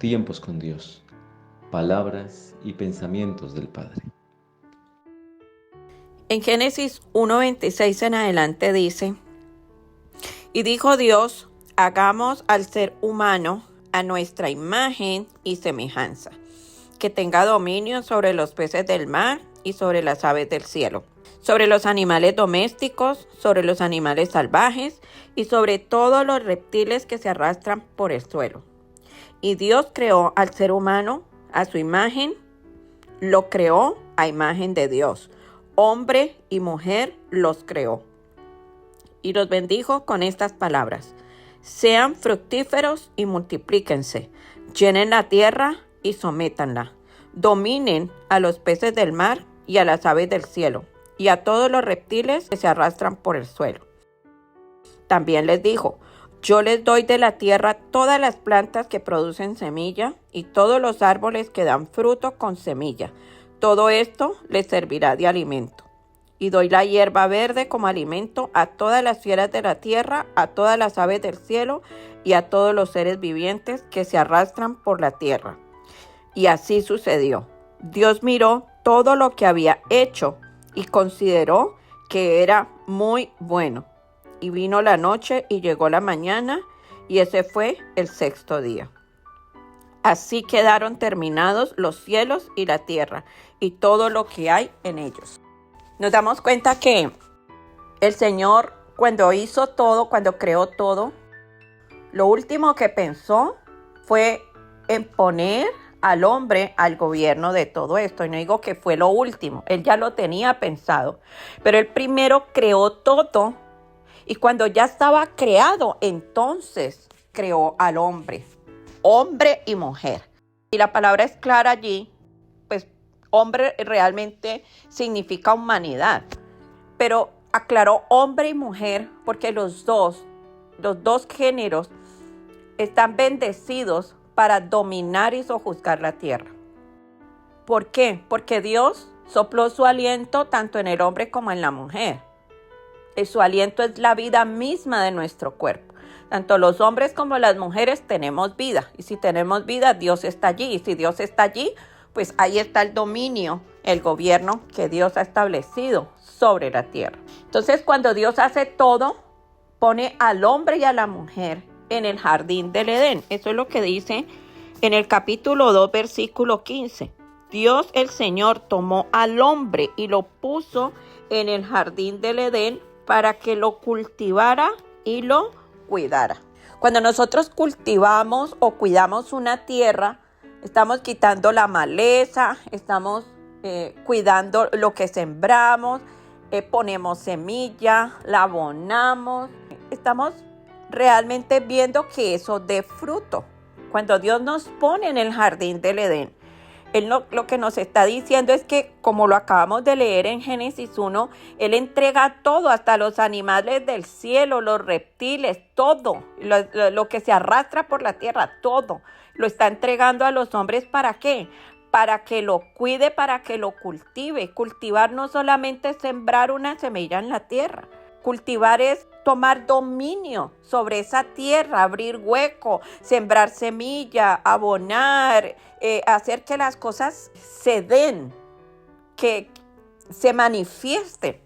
Tiempos con Dios, palabras y pensamientos del Padre. En Génesis 1:26 en adelante dice: Y dijo Dios, hagamos al ser humano a nuestra imagen y semejanza, que tenga dominio sobre los peces del mar y sobre las aves del cielo, sobre los animales domésticos, sobre los animales salvajes y sobre todos los reptiles que se arrastran por el suelo. Y Dios creó al ser humano a su imagen, lo creó a imagen de Dios. Hombre y mujer los creó. Y los bendijo con estas palabras: sean fructíferos y multiplíquense, llenen la tierra y sométanla, dominen a los peces del mar y a las aves del cielo, y a todos los reptiles que se arrastran por el suelo. También les dijo: yo les doy de la tierra todas las plantas que producen semilla y todos los árboles que dan fruto con semilla. Todo esto les servirá de alimento. Y doy la hierba verde como alimento a todas las fieras de la tierra, a todas las aves del cielo y a todos los seres vivientes que se arrastran por la tierra. Y así sucedió. Dios miró todo lo que había hecho y consideró que era muy bueno. Y vino la noche y llegó la mañana, y ese fue el sexto día. Así quedaron terminados los cielos y la tierra, y todo lo que hay en ellos. Nos damos cuenta que el Señor, cuando hizo todo, cuando creó todo, lo último que pensó fue en poner al hombre al gobierno de todo esto. Y no digo que fue lo último, Él ya lo tenía pensado. Pero Él primero creó todo, y cuando ya estaba creado, entonces creó al hombre, hombre y mujer. Y la palabra es clara allí, pues hombre realmente significa humanidad. Pero aclaró hombre y mujer porque los dos géneros están bendecidos para dominar y sojuzgar la tierra. ¿Por qué? Porque Dios sopló su aliento tanto en el hombre como en la mujer. Y su aliento es la vida misma de nuestro cuerpo. Tanto los hombres como las mujeres tenemos vida. Y si tenemos vida, Dios está allí. Y si Dios está allí, pues ahí está el dominio, el gobierno que Dios ha establecido sobre la tierra. Entonces, cuando Dios hace todo, pone al hombre y a la mujer en el jardín del Edén. Eso es lo que dice en el capítulo 2, versículo 15. Dios el Señor tomó al hombre y lo puso en el jardín del Edén para que lo cultivara y lo cuidara. Cuando nosotros cultivamos o cuidamos una tierra, estamos quitando la maleza, estamos cuidando lo que sembramos, ponemos semilla, la abonamos. Estamos realmente viendo que eso dé fruto. Cuando Dios nos pone en el jardín del Edén, Él lo que nos está diciendo es que, como lo acabamos de leer en Génesis 1, Él entrega todo, hasta los animales del cielo, los reptiles, todo, lo que se arrastra por la tierra, todo, lo está entregando a los hombres. ¿Para qué? Para que lo cuide, para que lo cultive. Cultivar no solamente es sembrar una semilla en la tierra. Cultivar es tomar dominio sobre esa tierra, abrir hueco, sembrar semilla, abonar, hacer que las cosas se den, que se manifiesten.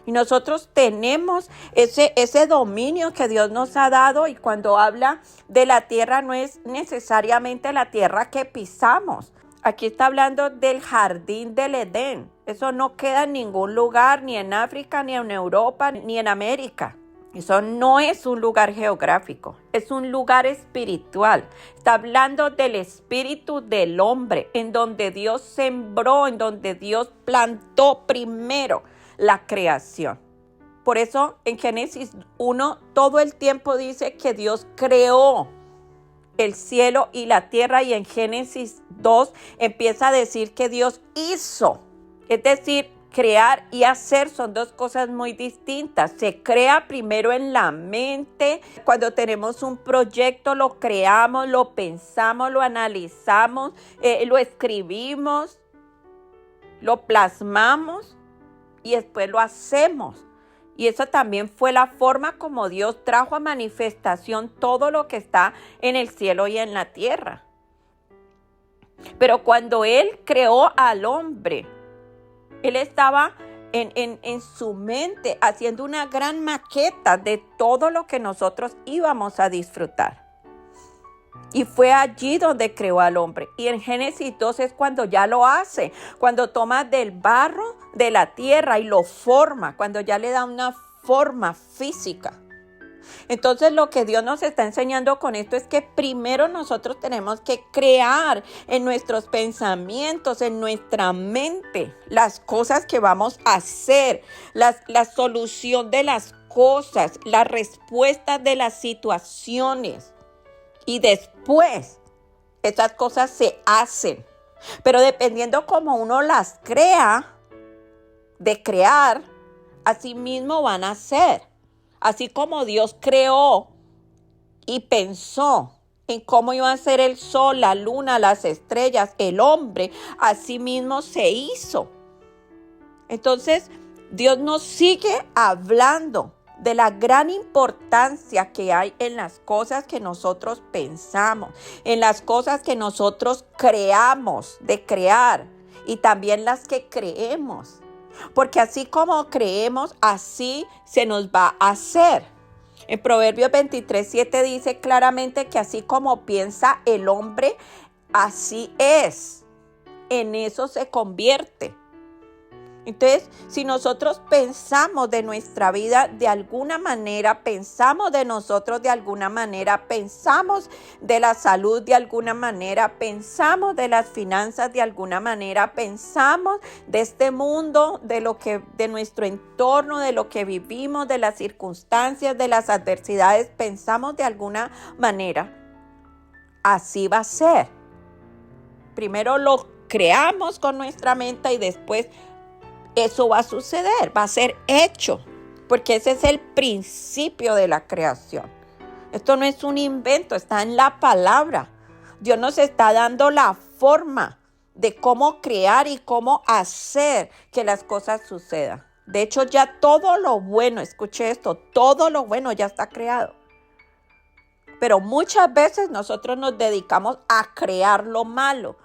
Y nosotros tenemos ese dominio que Dios nos ha dado, y cuando habla de la tierra no es necesariamente la tierra que pisamos. Aquí está hablando del jardín del Edén. Eso no queda en ningún lugar, ni en África, ni en Europa, ni en América. Eso no es un lugar geográfico, es un lugar espiritual. Está hablando del espíritu del hombre, en donde Dios sembró, en donde Dios plantó primero la creación. Por eso en Génesis 1 todo el tiempo dice que Dios creó el cielo y la tierra, y en Génesis 2 empieza a decir que Dios hizo. Es decir, crear y hacer son dos cosas muy distintas. Se crea primero en la mente. Cuando tenemos un proyecto, lo creamos, lo pensamos, lo analizamos, lo escribimos, lo plasmamos y después lo hacemos. Y esa también fue la forma como Dios trajo a manifestación todo lo que está en el cielo y en la tierra. Pero cuando Él creó al hombre, Él estaba en su mente haciendo una gran maqueta de todo lo que nosotros íbamos a disfrutar. Y fue allí donde creó al hombre. Y en Génesis 2 es cuando ya lo hace, cuando toma del barro de la tierra y lo forma, cuando ya le da una forma física. Entonces lo que Dios nos está enseñando con esto es que primero nosotros tenemos que crear en nuestros pensamientos, en nuestra mente, las cosas que vamos a hacer, la solución de las cosas, las respuestas de las situaciones. Y después esas cosas se hacen. Pero dependiendo cómo uno las crea, de crear, así mismo van a ser. Así como Dios creó y pensó en cómo iba a ser el sol, la luna, las estrellas, el hombre, así mismo se hizo. Entonces, Dios nos sigue hablando de la gran importancia que hay en las cosas que nosotros pensamos, en las cosas que nosotros creamos, de crear, y también las que creemos. Porque así como creemos, así se nos va a hacer. En Proverbios 23:7 dice claramente que así como piensa el hombre, así es. En eso se convierte. Entonces, si nosotros pensamos de nuestra vida de alguna manera, pensamos de nosotros de alguna manera, pensamos de la salud de alguna manera, pensamos de las finanzas de alguna manera, pensamos de este mundo, de nuestro entorno, de lo que vivimos, de las circunstancias, de las adversidades, pensamos de alguna manera, así va a ser. Primero lo creamos con nuestra mente y después eso va a suceder, va a ser hecho, porque ese es el principio de la creación. Esto no es un invento, está en la palabra. Dios nos está dando la forma de cómo crear y cómo hacer que las cosas sucedan. De hecho, ya todo lo bueno, escuche esto, todo lo bueno ya está creado. Pero muchas veces nosotros nos dedicamos a crear lo malo,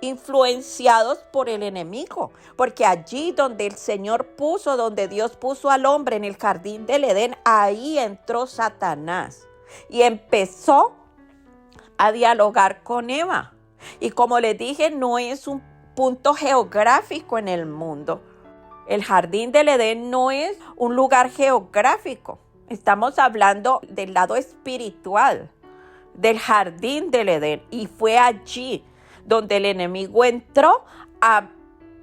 influenciados por el enemigo, porque allí donde el Señor puso, donde Dios puso al hombre en el jardín del Edén, ahí entró Satanás y empezó a dialogar con Eva. Y como les dije, no es un punto geográfico en el mundo. El jardín del Edén no es un lugar geográfico. Estamos hablando del lado espiritual, del jardín del Edén, y fue allí donde el enemigo entró a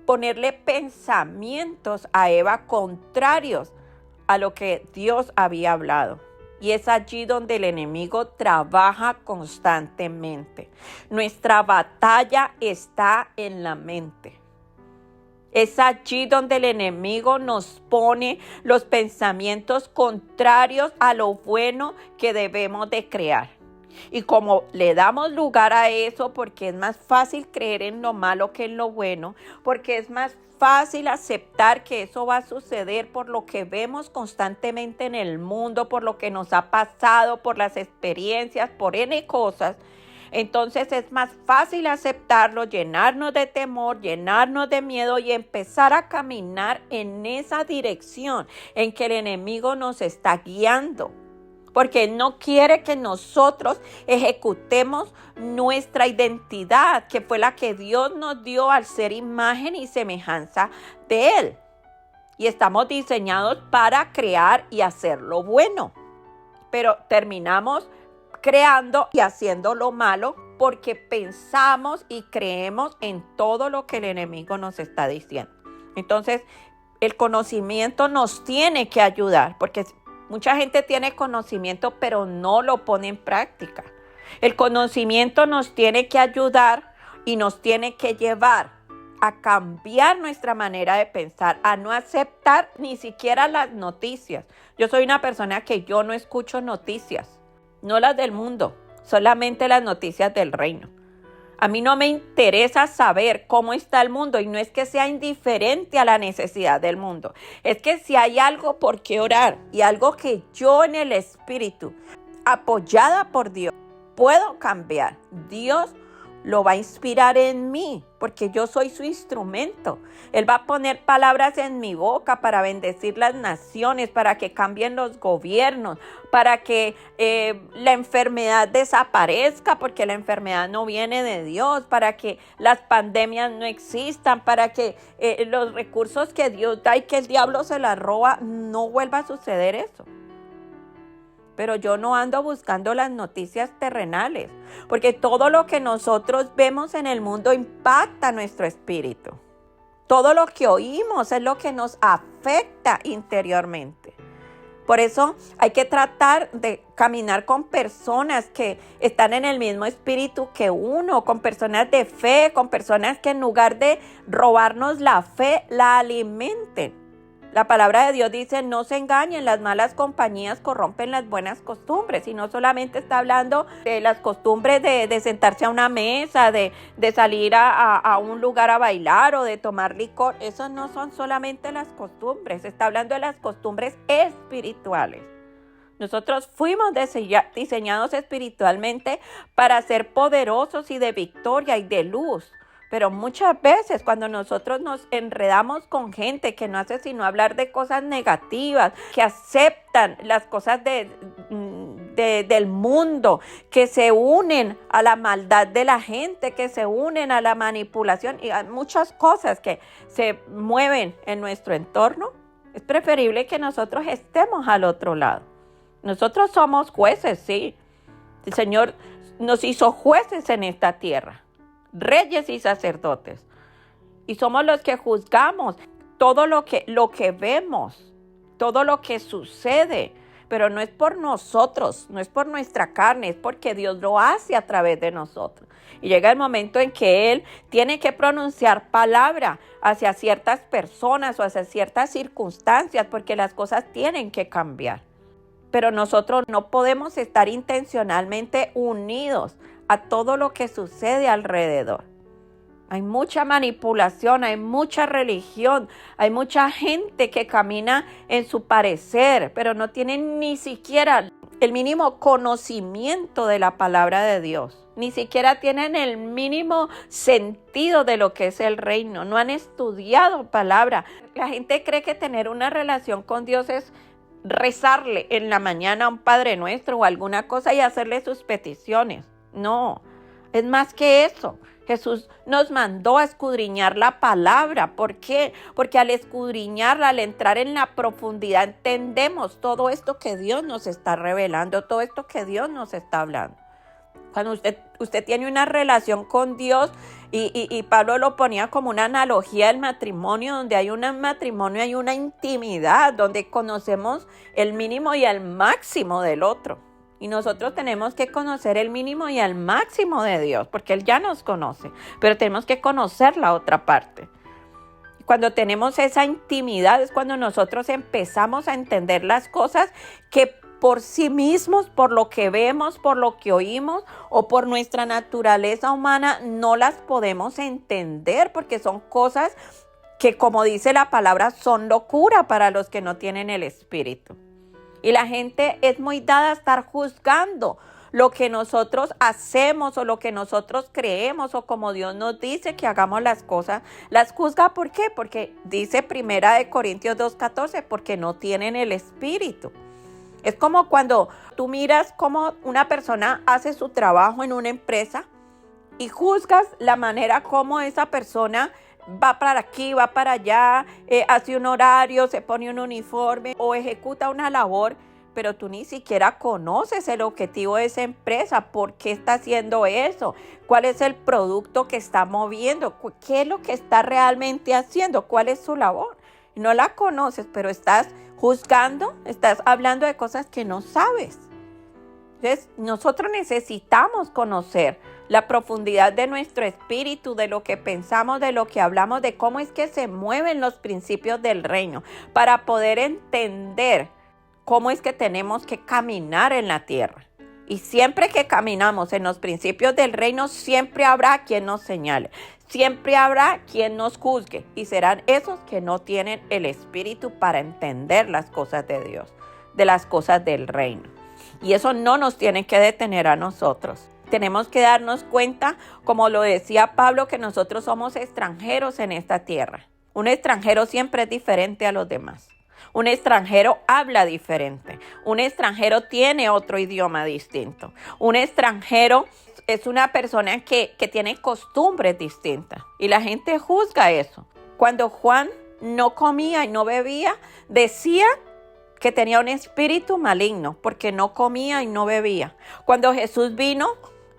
ponerle pensamientos a Eva contrarios a lo que Dios había hablado. Y es allí donde el enemigo trabaja constantemente. Nuestra batalla está en la mente. Es allí donde el enemigo nos pone los pensamientos contrarios a lo bueno que debemos de crear. Y como le damos lugar a eso, porque es más fácil creer en lo malo que en lo bueno, porque es más fácil aceptar que eso va a suceder por lo que vemos constantemente en el mundo, por lo que nos ha pasado, por las experiencias, por N cosas. Entonces es más fácil aceptarlo, llenarnos de temor, llenarnos de miedo y empezar a caminar en esa dirección en que el enemigo nos está guiando. Porque Él no quiere que nosotros ejecutemos nuestra identidad, que fue la que Dios nos dio al ser imagen y semejanza de Él. Y estamos diseñados para crear y hacer lo bueno. Pero terminamos creando y haciendo lo malo porque pensamos y creemos en todo lo que el enemigo nos está diciendo. Entonces, el conocimiento nos tiene que ayudar, porque mucha gente tiene conocimiento, pero no lo pone en práctica. El conocimiento nos tiene que ayudar y nos tiene que llevar a cambiar nuestra manera de pensar, a no aceptar ni siquiera las noticias. Yo soy una persona que yo no escucho noticias, no las del mundo, solamente las noticias del reino. A mí no me interesa saber cómo está el mundo, y no es que sea indiferente a la necesidad del mundo. Es que si hay algo por qué orar y algo que yo en el espíritu, apoyada por Dios, puedo cambiar, Dios lo va a inspirar en mí, porque yo soy su instrumento. Él va a poner palabras en mi boca para bendecir las naciones, para que cambien los gobiernos, para que la enfermedad desaparezca, porque la enfermedad no viene de Dios, para que las pandemias no existan, para que los recursos que Dios da y que el diablo se las roba, no vuelva a suceder eso. Pero yo no ando buscando las noticias terrenales, porque todo lo que nosotros vemos en el mundo impacta nuestro espíritu. Todo lo que oímos es lo que nos afecta interiormente. Por eso hay que tratar de caminar con personas que están en el mismo espíritu que uno, con personas de fe, con personas que en lugar de robarnos la fe, la alimenten. La palabra de Dios dice, no se engañen, las malas compañías corrompen las buenas costumbres. Y no solamente está hablando de las costumbres de sentarse a una mesa, de salir a un lugar a bailar o de tomar licor. Esas no son solamente las costumbres, está hablando de las costumbres espirituales. Nosotros fuimos diseñados espiritualmente para ser poderosos y de victoria y de luz. Pero muchas veces cuando nosotros nos enredamos con gente que no hace sino hablar de cosas negativas, que aceptan las cosas del mundo, que se unen a la maldad de la gente, que se unen a la manipulación y a muchas cosas que se mueven en nuestro entorno, es preferible que nosotros estemos al otro lado. Nosotros somos jueces, sí. El Señor nos hizo jueces en esta tierra. Reyes y sacerdotes, y somos los que juzgamos todo lo que vemos, todo lo que sucede, pero no es por nosotros, no es por nuestra carne, es porque Dios lo hace a través de nosotros. Y llega el momento en que Él tiene que pronunciar palabra hacia ciertas personas o hacia ciertas circunstancias, porque las cosas tienen que cambiar. Pero nosotros no podemos estar intencionalmente unidos a todo lo que sucede alrededor. Hay mucha manipulación, hay mucha religión, hay mucha gente que camina en su parecer, pero no tienen ni siquiera el mínimo conocimiento de la palabra de Dios. Ni siquiera tienen el mínimo sentido de lo que es el reino. No han estudiado palabra. La gente cree que tener una relación con Dios es rezarle en la mañana a un Padre Nuestro o alguna cosa y hacerle sus peticiones. No, es más que eso. Jesús nos mandó a escudriñar la palabra. ¿Por qué? Porque al escudriñarla, al entrar en la profundidad, entendemos todo esto que Dios nos está revelando, todo esto que Dios nos está hablando. Cuando usted tiene una relación con Dios, y Pablo lo ponía como una analogía del matrimonio, donde hay un matrimonio, hay una intimidad, donde conocemos el mínimo y el máximo del otro. Y nosotros tenemos que conocer el mínimo y el máximo de Dios, porque Él ya nos conoce, pero tenemos que conocer la otra parte. Cuando tenemos esa intimidad es cuando nosotros empezamos a entender las cosas que por sí mismos, por lo que vemos, por lo que oímos o por nuestra naturaleza humana, no las podemos entender, porque son cosas que, como dice la palabra, son locura para los que no tienen el Espíritu. Y la gente es muy dada a estar juzgando lo que nosotros hacemos o lo que nosotros creemos o como Dios nos dice que hagamos las cosas. Las juzga, ¿por qué? Porque dice 1 Corintios 2:14, porque no tienen el Espíritu. Es como cuando tú miras cómo una persona hace su trabajo en una empresa y juzgas la manera como esa persona va para aquí, va para allá, hace un horario, se pone un uniforme o ejecuta una labor, pero tú ni siquiera conoces el objetivo de esa empresa, por qué está haciendo eso, cuál es el producto que está moviendo, qué es lo que está realmente haciendo, cuál es su labor. No la conoces, pero estás juzgando, estás hablando de cosas que no sabes. Entonces, nosotros necesitamos conocer la profundidad de nuestro espíritu, de lo que pensamos, de lo que hablamos, de cómo es que se mueven los principios del reino, para poder entender cómo es que tenemos que caminar en la tierra. Y siempre que caminamos en los principios del reino, siempre habrá quien nos señale, siempre habrá quien nos juzgue, y serán esos que no tienen el espíritu para entender las cosas de Dios, de las cosas del reino. Y eso no nos tiene que detener a nosotros. Tenemos que darnos cuenta, como lo decía Pablo, que nosotros somos extranjeros en esta tierra. Un extranjero siempre es diferente a los demás. Un extranjero habla diferente. Un extranjero tiene otro idioma distinto. Un extranjero es una persona que tiene costumbres distintas. Y la gente juzga eso. Cuando Juan no comía y no bebía, decía que tenía un espíritu maligno porque no comía y no bebía. Cuando Jesús vino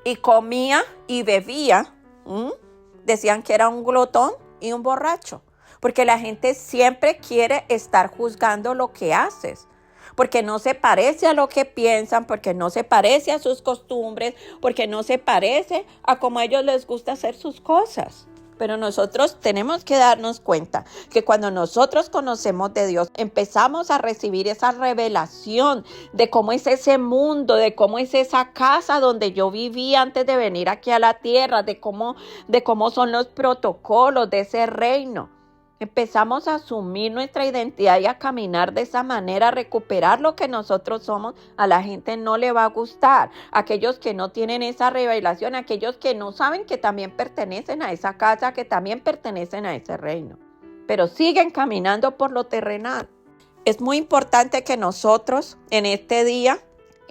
y comía y bebía, decían que era un glotón y un borracho. Porque la gente siempre quiere estar juzgando lo que haces. Porque no se parece a lo que piensan, porque no se parece a sus costumbres, porque no se parece a cómo a ellos les gusta hacer sus cosas. Pero nosotros tenemos que darnos cuenta que cuando nosotros conocemos de Dios, empezamos a recibir esa revelación de cómo es ese mundo, de cómo es esa casa donde yo vivía antes de venir aquí a la tierra, de cómo son los protocolos de ese reino. Empezamos a asumir nuestra identidad y a caminar de esa manera, a recuperar lo que nosotros somos. A la gente no le va a gustar. Aquellos que no tienen esa revelación, aquellos que no saben que también pertenecen a esa casa, que también pertenecen a ese reino, pero siguen caminando por lo terrenal. Es muy importante que nosotros en este día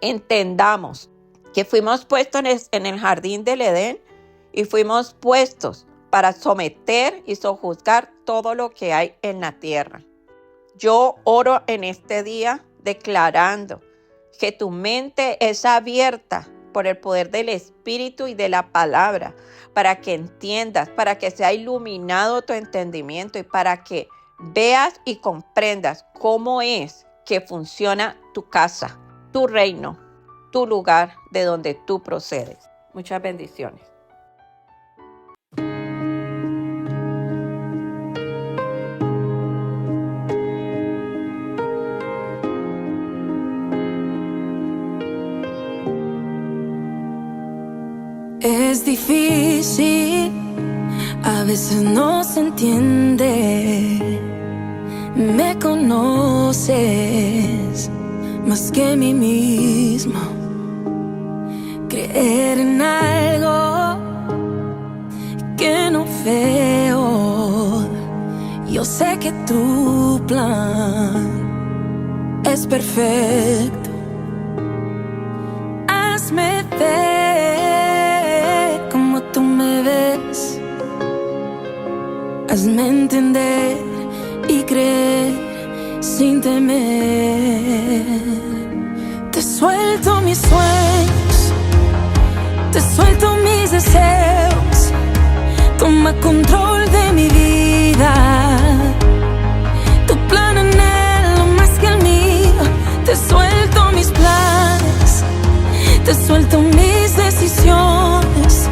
entendamos que fuimos puestos en el jardín del Edén y fuimos puestos para someter y sojuzgar todo lo que hay en la tierra. Yo oro en este día declarando que tu mente es abierta por el poder del Espíritu y de la palabra, para que entiendas, para que sea iluminado tu entendimiento y para que veas y comprendas cómo es que funciona tu casa, tu reino, tu lugar de donde tú procedes. Muchas bendiciones. Es difícil, a veces no se entiende. Me conoces más que mí mismo. Creer en algo que no veo. Yo sé que tu plan es perfecto. Hazme ver como tú me ves. Hazme entender y creer sin temer. Te suelto mis sueños, te suelto mis deseos. Toma control de mi vida. Tu plan anhelo más que el mío. Te suelto mis planes, te suelto mis decisiones.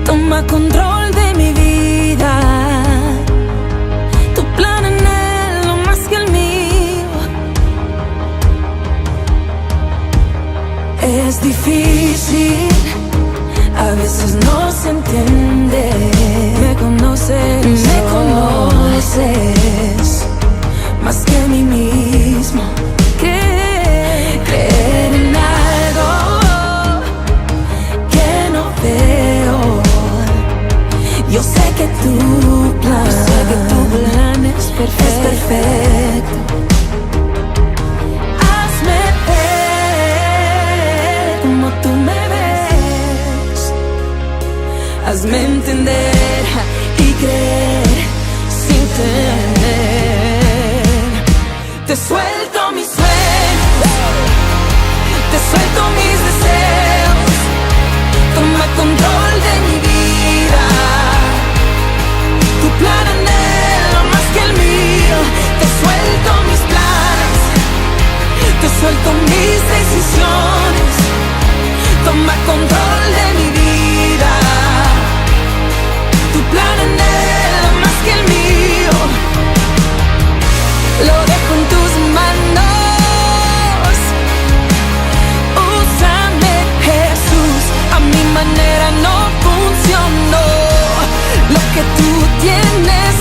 Toma control de mi vida. Tu plan anhelo más que el mío. Es difícil, a veces no se entiende. Me conoces más que a mí mismo. Creer en algo que no veo. Yo sé que tu plan es perfecto. Hazme ver como tú me ves. Hazme entender y creer sin temer. Te suelto mis sueños, te suelto mis deseos. Toma control de mi vida. Tu plan anhelo más que el mío. Te suelto mis planes, te suelto mis decisiones. Toma control de mi vida. Tu plan anhelo más que el mío. Lo dejo en tus manos. Úsame, Jesús. A mi manera no funcionó. Lo que tú tienes